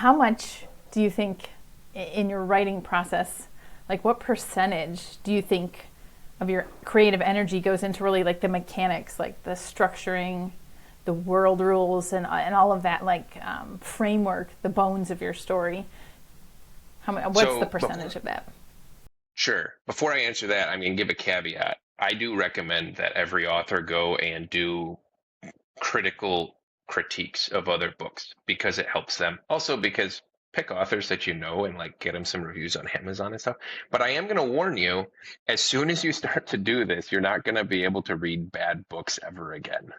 how much do you think in your writing process, like what percentage do you think of your creative energy goes into really like the mechanics, like the structuring, the world rules, and all of that, like framework, the bones of your story? What's the So percentage of that? sure. Before I answer that, I'm going to give a caveat. I do recommend that every author go and do critical critiques of other books because it helps them. Also, because pick authors that you know and like get them some reviews on Amazon and stuff. But I am going to warn you, as soon as you start to do this, you're not going to be able to read bad books ever again.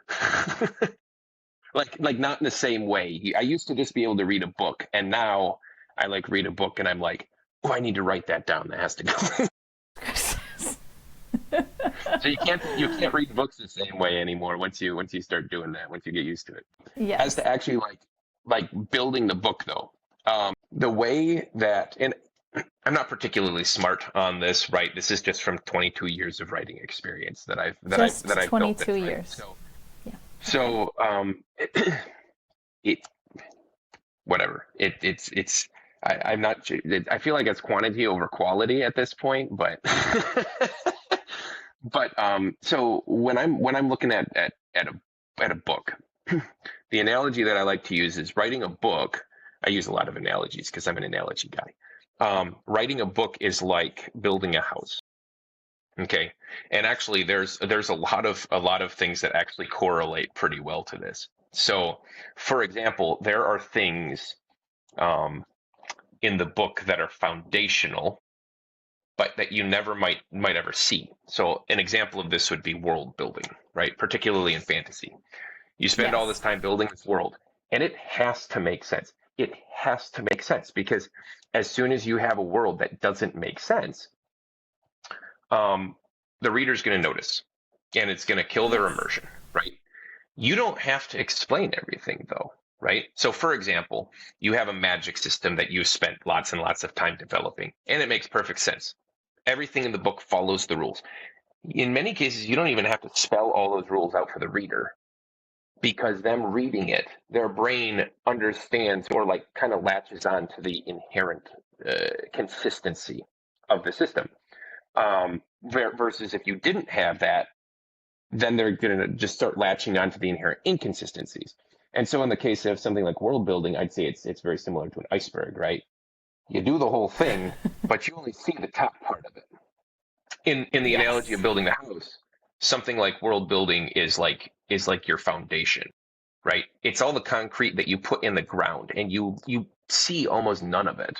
Like not in the same way. I used to just be able to read a book, and now I like read a book and I'm like, oh, I need to write that down. That has to go. So you can't read books the same way anymore once you start doing that, once you get used to it. As Yes. to actually like building the book though, the way that, and I'm not particularly smart on this, right? This is just from 22 years of writing experience that I've that I've that Just I've built 22 this, right? years. So Yeah. Okay. so it whatever I'm not I feel like it's quantity over quality at this point, but so when I'm looking at a book, the analogy that I like to use is writing a book. I use a lot of analogies because I'm an analogy guy. Writing a book is like building a house. Okay, and actually, there's a lot of things that actually correlate pretty well to this. So, for example, there are things um, in the book that are foundational, but that you never might ever see. So, an example of this would be world building, right? Particularly in fantasy. You spend all this Yes. time building this world, and it has to make sense. It has to make sense because as soon as you have a world that doesn't make sense, um, the reader's going to notice, and it's going to kill their Yes. immersion, right? You don't have to explain everything, though, right? So, for example, you have a magic system that you spent lots and lots of time developing, and it makes perfect sense. Everything in the book follows the rules. In many cases, you don't even have to spell all those rules out for the reader because them reading it, their brain understands or like kind of latches on to the inherent consistency of the system. Versus if you didn't have that, then they're going to just start latching onto the inherent inconsistencies. And so, in the case of something like world building, I'd say it's very similar to an iceberg, right? You do the whole thing, but you only see the top part of it. In the analogy of Yes. building a house, something like world building is like your foundation, right? It's all the concrete that you put in the ground, and you see almost none of it,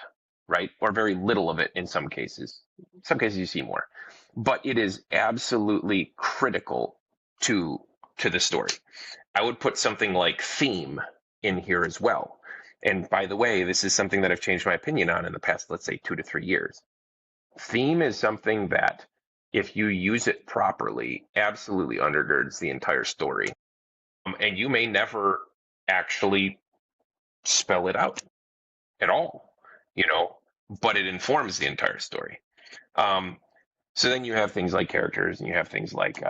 right? Or very little of it in some cases. Some cases you see more, but it is absolutely critical to to the story. I would put something like theme in here as well. And by the way, this is something that I've changed my opinion on in the past, let's say 2 to 3 years. Theme is something that, if you use it properly, absolutely undergirds the entire story. And you may never actually spell it out at all, you know, but it informs the entire story. Um, so then you have things like characters and you have things like,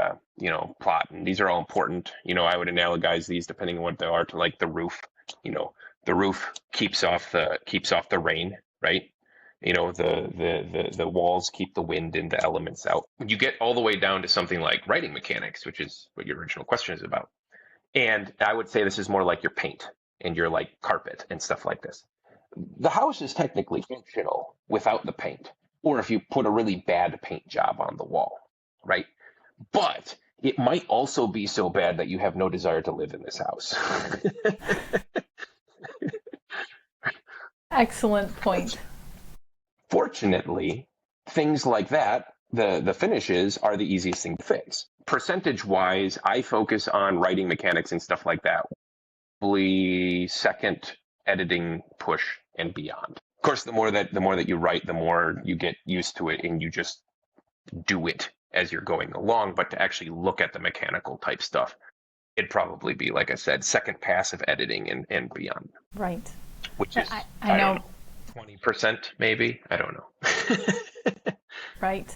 plot, and these are all important. I would analogize these depending on what they are to like the roof. You know, the roof keeps off the rain, right? The walls keep the wind and the elements out. When you get all the way down to something like writing mechanics, which is what your original question is about, and I would say this is more like your paint and your like carpet and stuff like this. The house is technically functional without the paint, or if you put a really bad paint job on the wall, right? But it might also be so bad that you have no desire to live in this house. Excellent point. Fortunately, things like that, the finishes are the easiest thing to fix. Percentage wise, I focus on writing mechanics and stuff like that. Probably second editing push and beyond. Of course, the more that you write, the more you get used to it and you just do it as you're going along. But to actually look at the mechanical type stuff, it'd probably be, like I said, second pass of editing and beyond, Right. which Yeah, is, I I don't know, know. 20% maybe. I don't know. Right.